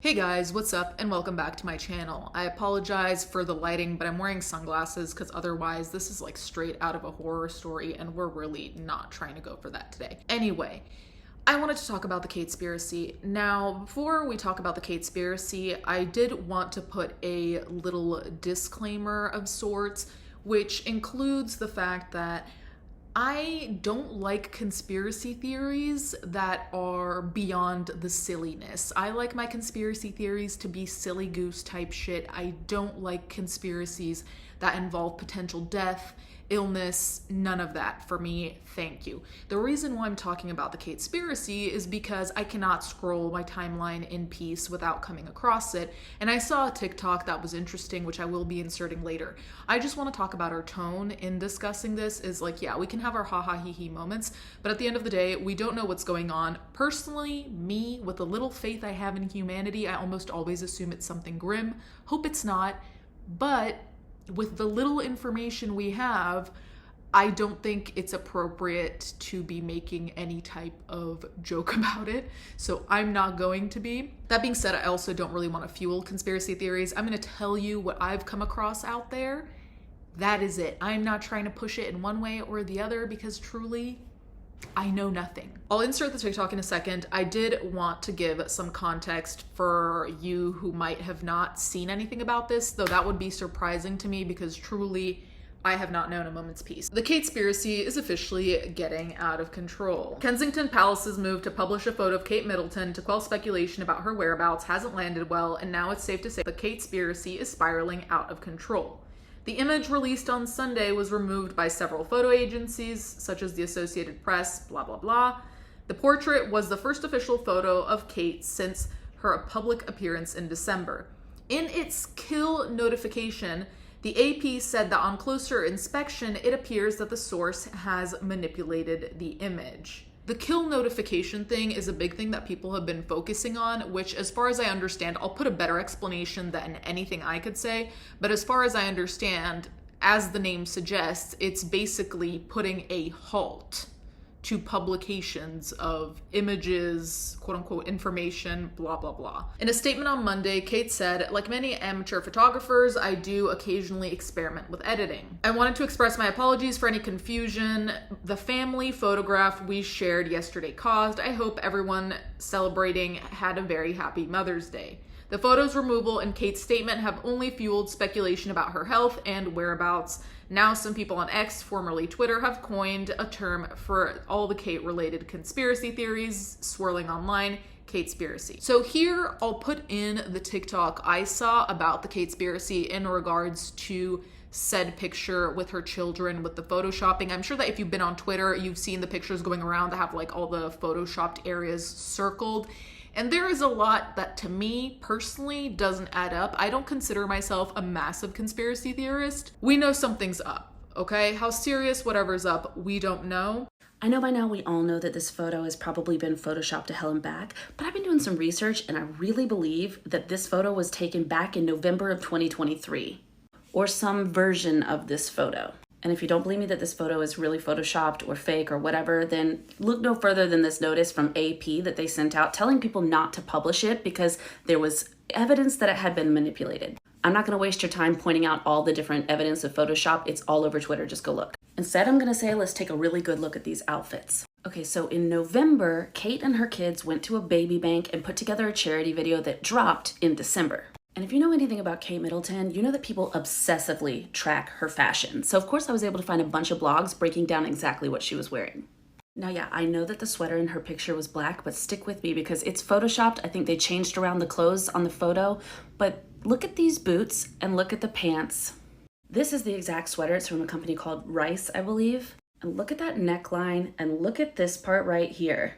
Hey guys, what's up and welcome back to my channel. I apologize for the lighting, but I'm wearing sunglasses because otherwise this is like straight out of a horror story and we're really not trying to go for that today. Anyway, I wanted to talk about the Katespiracy. Now, before we talk about the Katespiracy, I did want to put a little disclaimer of sorts, which includes the fact that I don't like conspiracy theories that are beyond the silliness. I like my conspiracy theories to be silly goose type shit. I don't like conspiracies that involve potential death, illness, none of that for me, thank you. The reason why I'm talking about the Katespiracy is because I cannot scroll my timeline in peace without coming across it, and I saw a TikTok that was interesting, which I will be inserting later. I just want to talk about our tone in discussing this is like, yeah, we can have our haha hee hee moments, but at the end of the day, we don't know what's going on. Personally, me, with the little faith I have in humanity, I almost always assume it's something grim. Hope it's not, but with the little information we have, I don't think it's appropriate to be making any type of joke about it, so I'm not going to be. That being said, I also don't really want to fuel conspiracy theories. I'm going to tell you what I've come across out there. That is it. I'm not trying to push it in one way or the other because truly, I know nothing. I'll insert the TikTok in a second. I did want to give some context for you who might have not seen anything about this, though that would be surprising to me because truly, I have not known a moment's peace. The Katespiracy is officially getting out of control. Kensington Palace's move to publish a photo of Kate Middleton to quell speculation about her whereabouts hasn't landed well, and now it's safe to say the Katespiracy is spiraling out of control. The image released on Sunday was removed by several photo agencies, such as the Associated Press, blah, blah, blah. The portrait was the first official photo of Kate since her public appearance in December. In its kill notification, the AP said that on closer inspection, it appears that the source has manipulated the image. The kill notification thing is a big thing that people have been focusing on, which as far as I understand, I'll put a better explanation than anything I could say, but as far as I understand, as the name suggests, it's basically putting a halt to publications of images, quote unquote, information, blah, blah, blah. In a statement on Monday, Kate said, like many amateur photographers, I do occasionally experiment with editing. I wanted to express my apologies for any confusion the family photograph we shared yesterday caused. I hope everyone celebrating had a very happy Mother's Day. The photo's removal and Kate's statement have only fueled speculation about her health and whereabouts. Now some people on X, formerly Twitter, have coined a term for all the Kate-related conspiracy theories swirling online, Katespiracy. So here I'll put in the TikTok I saw about the Katespiracy in regards to said picture with her children with the photoshopping. I'm sure that if you've been on Twitter, you've seen the pictures going around that have like all the photoshopped areas circled. And there is a lot that to me personally doesn't add up. I don't consider myself a massive conspiracy theorist. We know something's up, okay? How serious whatever's up, we don't know. I know by now we all know that this photo has probably been photoshopped to hell and back, but I've been doing some research and I really believe that this photo was taken back in November of 2023, or some version of this photo. And if you don't believe me that this photo is really photoshopped or fake or whatever, then look no further than this notice from AP that they sent out telling people not to publish it because there was evidence that it had been manipulated. I'm not going to waste your time pointing out all the different evidence of Photoshop. It's all over Twitter. Just go look. Instead, I'm going to say, let's take a really good look at these outfits. Okay, so in November, Kate and her kids went to a baby bank and put together a charity video that dropped in December. And if you know anything about Kate Middleton, you know that people obsessively track her fashion. So of course I was able to find a bunch of blogs breaking down exactly what she was wearing. Now, yeah, I know that the sweater in her picture was black, but stick with me because it's photoshopped. I think they changed around the clothes on the photo, but look at these boots and look at the pants. This is the exact sweater. It's from a company called Rice, I believe. And look at that neckline and look at this part right here.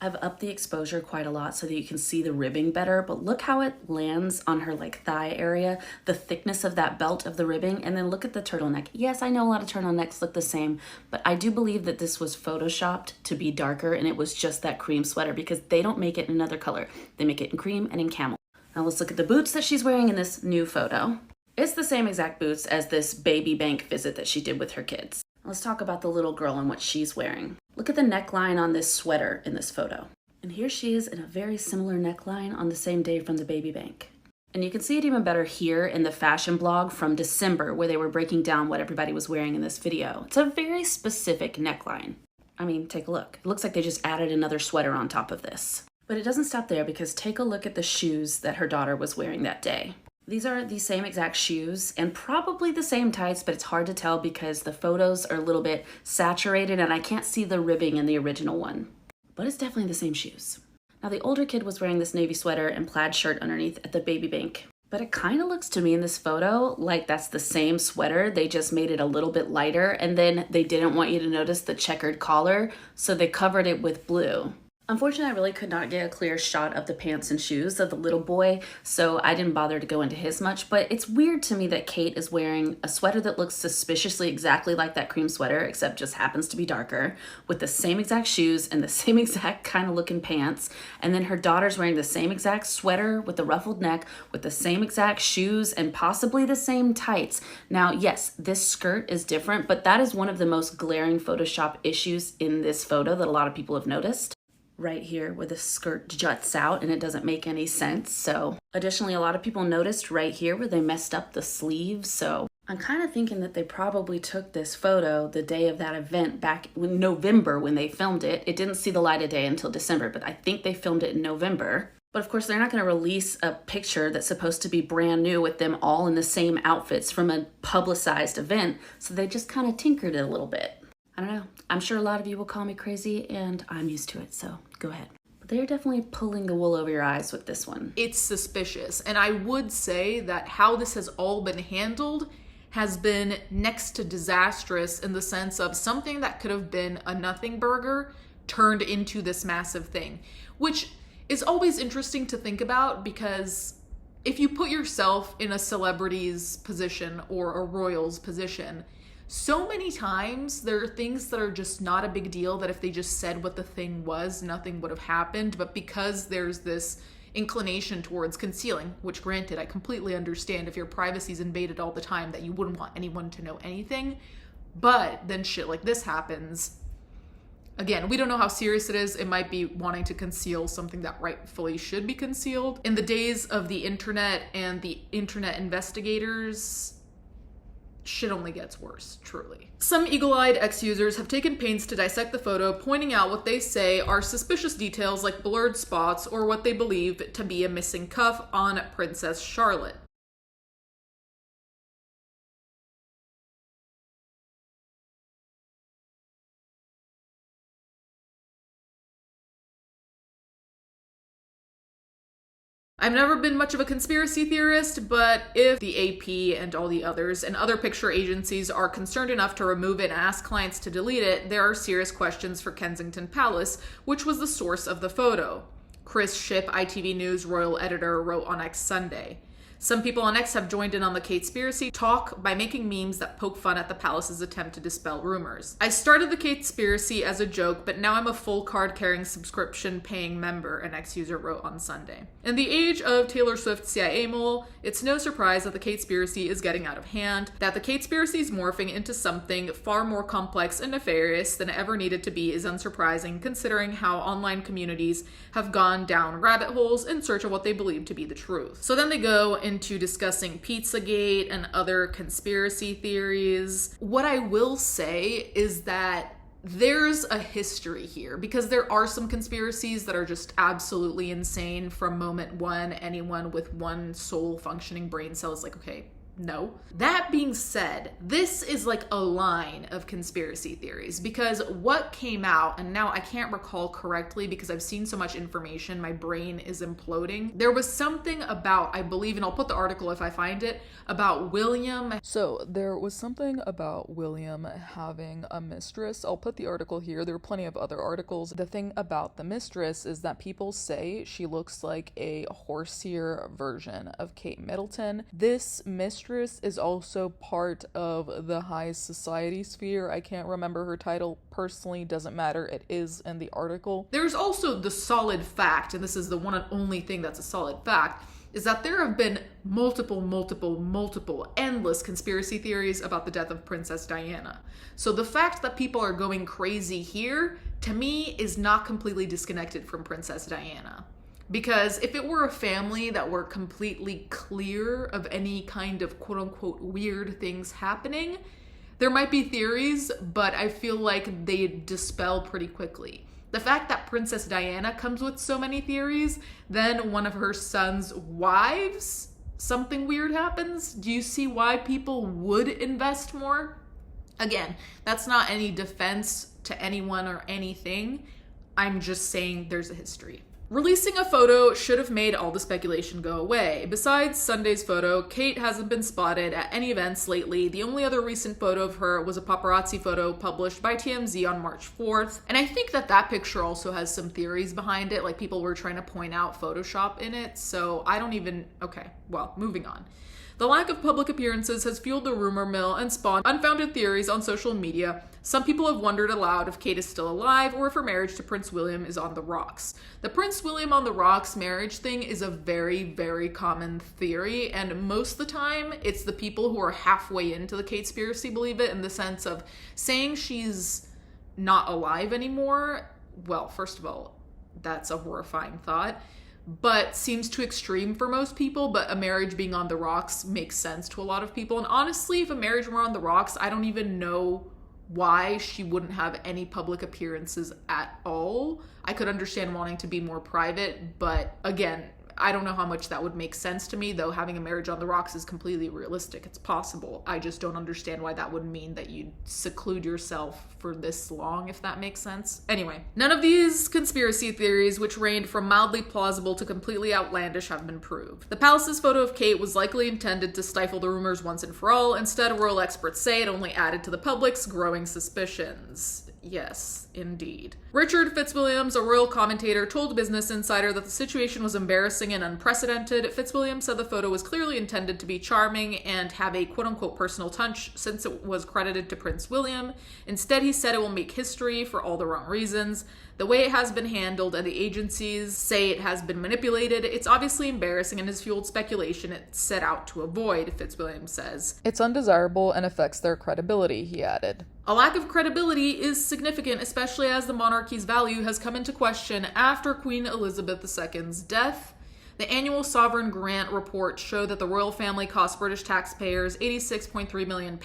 I've upped the exposure quite a lot so that you can see the ribbing better, but look how it lands on her like thigh area, the thickness of that belt of the ribbing, and then look at the turtleneck. Yes, I know a lot of turtlenecks look the same, but I do believe that this was photoshopped to be darker and it was just that cream sweater because they don't make it in another color. They make it in cream and in camel. Now let's look at the boots that she's wearing in this new photo. It's the same exact boots as this baby bank visit that she did with her kids. Let's talk about the little girl and what she's wearing. Look at the neckline on this sweater in this photo. And here she is in a very similar neckline on the same day from the baby bank. And you can see it even better here in the fashion blog from December, where they were breaking down what everybody was wearing in this video. It's a very specific neckline. I mean, take a look. It looks like they just added another sweater on top of this. But it doesn't stop there, because take a look at the shoes that her daughter was wearing that day. These are the same exact shoes and probably the same tights, but it's hard to tell because the photos are a little bit saturated and I can't see the ribbing in the original one. But it's definitely the same shoes. Now, the older kid was wearing this navy sweater and plaid shirt underneath at the baby bank. But it kind of looks to me in this photo like that's the same sweater. They just made it a little bit lighter, and then they didn't want you to notice the checkered collar, so they covered it with blue. Unfortunately, I really could not get a clear shot of the pants and shoes of the little boy, so I didn't bother to go into his much, but it's weird to me that Kate is wearing a sweater that looks suspiciously exactly like that cream sweater, except just happens to be darker, with the same exact shoes and the same exact kind of looking pants, and then her daughter's wearing the same exact sweater with the ruffled neck, with the same exact shoes, and possibly the same tights. Now, yes, this skirt is different, but that is one of the most glaring Photoshop issues in this photo that a lot of people have noticed. Right here where the skirt juts out and it doesn't make any sense. So additionally, a lot of people noticed right here where they messed up the sleeves. So I'm kind of thinking that they probably took this photo the day of that event back in November when they filmed it. It didn't see the light of day until December, but I think they filmed it in November. But of course, they're not going to release a picture that's supposed to be brand new with them all in the same outfits from a publicized event. So they just kind of tinkered it a little bit. I don't know. I'm sure a lot of you will call me crazy, and I'm used to it, so go ahead. But they're definitely pulling the wool over your eyes with this one. It's suspicious, and I would say that how this has all been handled has been next to disastrous in the sense of something that could have been a nothing burger turned into this massive thing, which is always interesting to think about, because if you put yourself in a celebrity's position or a royal's position, so many times there are things that are just not a big deal, that if they just said what the thing was, nothing would have happened. But because there's this inclination towards concealing, which granted, I completely understand if your privacy is invaded all the time that you wouldn't want anyone to know anything. But then shit like this happens. Again, we don't know how serious it is. It might be wanting to conceal something that rightfully should be concealed. In the days of the internet and the internet investigators, shit only gets worse, truly. Some eagle-eyed ex-users have taken pains to dissect the photo, pointing out what they say are suspicious details like blurred spots or what they believe to be a missing cuff on Princess Charlotte. I've never been much of a conspiracy theorist, but if the AP and all the others and other picture agencies are concerned enough to remove it and ask clients to delete it, there are serious questions for Kensington Palace, which was the source of the photo. Chris Shipp, ITV News royal editor, wrote on X Sunday. Some people on X have joined in on the Katespiracy talk by making memes that poke fun at the palace's attempt to dispel rumors. I started the Katespiracy as a joke, but now I'm a full card-carrying subscription-paying member, an X-user wrote on Sunday. In the age of Taylor Swift's CIA mole, it's no surprise that the Katespiracy is getting out of hand, that the Katespiracy is morphing into something far more complex and nefarious than it ever needed to be is unsurprising, considering how online communities have gone down rabbit holes in search of what they believe to be the truth. So then they go into discussing Pizzagate and other conspiracy theories. What I will say is that there's a history here, because there are some conspiracies that are just absolutely insane from moment one. Anyone with one sole functioning brain cell is like, okay, no. That being said, this is like a line of conspiracy theories, because what came out, and now I can't recall correctly because I've seen so much information, my brain is imploding. There was something about, I believe, and I'll put the article if I find it, about William. So there was something about William having a mistress. I'll put the article here. There are plenty of other articles. The thing about the mistress is that people say she looks like a horseier version of Kate Middleton. This mistress is also part of the high society sphere. I can't remember her title personally, doesn't matter, it is in the article. There's also the solid fact, and this is the one and only thing that's a solid fact, is that there have been multiple, endless conspiracy theories about the death of Princess Diana. So the fact that people are going crazy here to me is not completely disconnected from Princess Diana. Because if it were a family that were completely clear of any kind of quote unquote weird things happening, there might be theories, but I feel like they dispel pretty quickly. The fact that Princess Diana comes with so many theories, then one of her son's wives, something weird happens. Do you see why people would invest more? Again, that's not any defense to anyone or anything. I'm just saying there's a history. Releasing a photo should have made all the speculation go away. Besides Sunday's photo, Kate hasn't been spotted at any events lately. The only other recent photo of her was a paparazzi photo published by TMZ on March 4th. And I think that picture also has some theories behind it, like people were trying to point out Photoshop in it. So I don't even, okay, well, moving on. The lack of public appearances has fueled the rumor mill and spawned unfounded theories on social media. Some people have wondered aloud if Kate is still alive or if her marriage to Prince William is on the rocks. The Prince William on the rocks marriage thing is a very, very common theory, and most of the time it's the people who are halfway into the Katespiracy believe it, in the sense of saying she's not alive anymore. Well, first of all, that's a horrifying thought, but seems too extreme for most people. But a marriage being on the rocks makes sense to a lot of people. And honestly, if a marriage were on the rocks, I don't even know why she wouldn't have any public appearances at all. I could understand wanting to be more private, but again, I don't know how much that would make sense to me, though having a marriage on the rocks is completely realistic. It's possible. I just don't understand why that would mean that you'd seclude yourself for this long, if that makes sense. Anyway, none of these conspiracy theories, which ranged from mildly plausible to completely outlandish, have been proved. The palace's photo of Kate was likely intended to stifle the rumors once and for all. Instead, royal experts say it only added to the public's growing suspicions. Yes, indeed. Richard Fitzwilliams, a royal commentator, told Business Insider that the situation was embarrassing and unprecedented. Fitzwilliams said the photo was clearly intended to be charming and have a quote-unquote personal touch since it was credited to Prince William. Instead, he said it will make history for all the wrong reasons. The way it has been handled and the agencies say it has been manipulated, it's obviously embarrassing and has fueled speculation it set out to avoid, Fitzwilliams says. It's undesirable and affects their credibility, he added. A lack of credibility is significant, especially as the monarchy's value has come into question after Queen Elizabeth II's death. The annual Sovereign Grant report showed that the royal family cost British taxpayers £86.3 million,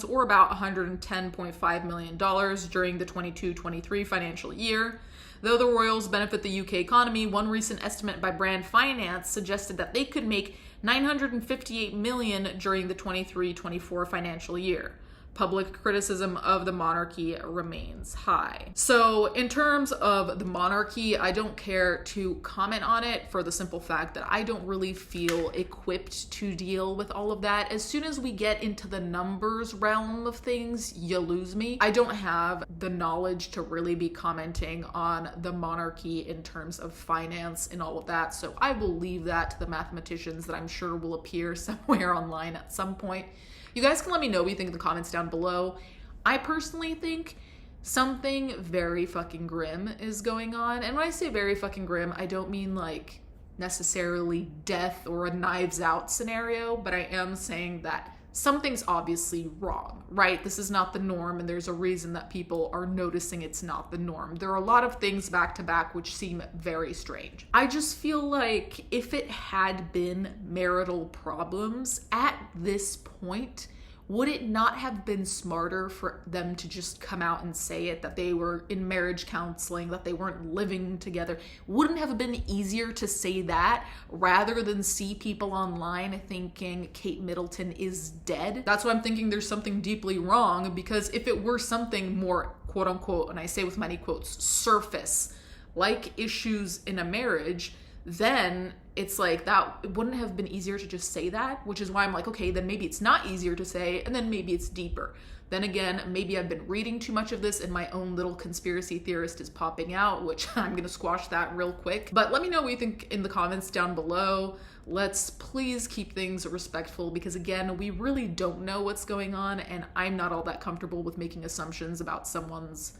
or about $110.5 million during the 22-23 financial year. Though the royals benefit the UK economy, one recent estimate by Brand Finance suggested that they could make $958 million during the 23-24 financial year. Public criticism of the monarchy remains high. So in terms of the monarchy, I don't care to comment on it for the simple fact that I don't really feel equipped to deal with all of that. As soon as we get into the numbers realm of things, you lose me. I don't have the knowledge to really be commenting on the monarchy in terms of finance and all of that. So I will leave that to the mathematicians that I'm sure will appear somewhere online at some point. You guys can let me know what you think in the comments down below. I personally think something very fucking grim is going on. And when I say very fucking grim, I don't mean like necessarily death or a Knives Out scenario, but I am saying that something's obviously wrong, right? This is not the norm, and there's a reason that people are noticing it's not the norm. There are a lot of things back to back which seem very strange. I just feel like if it had been marital problems at this point, would it not have been smarter for them to just come out and say it, that they were in marriage counseling, that they weren't living together? Wouldn't it have been easier to say that rather than see people online thinking Kate Middleton is dead? That's why I'm thinking there's something deeply wrong, because if it were something more quote unquote, and I say with many quotes, surface, like issues in a marriage, then it's like that it wouldn't have been easier to just say that, which is why I'm like, okay, then maybe it's not easier to say, and then maybe it's deeper. Then again, maybe I've been reading too much of this and my own little conspiracy theorist is popping out, which I'm gonna squash that real quick. But let me know what you think in the comments down below. Let's please keep things respectful, because again, we really don't know what's going on, and I'm not all that comfortable with making assumptions about someone's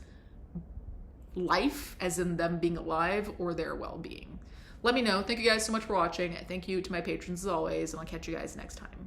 life, as in them being alive, or their well-being. Let me know. Thank you guys so much for watching. Thank you to my patrons as always, and I'll catch you guys next time.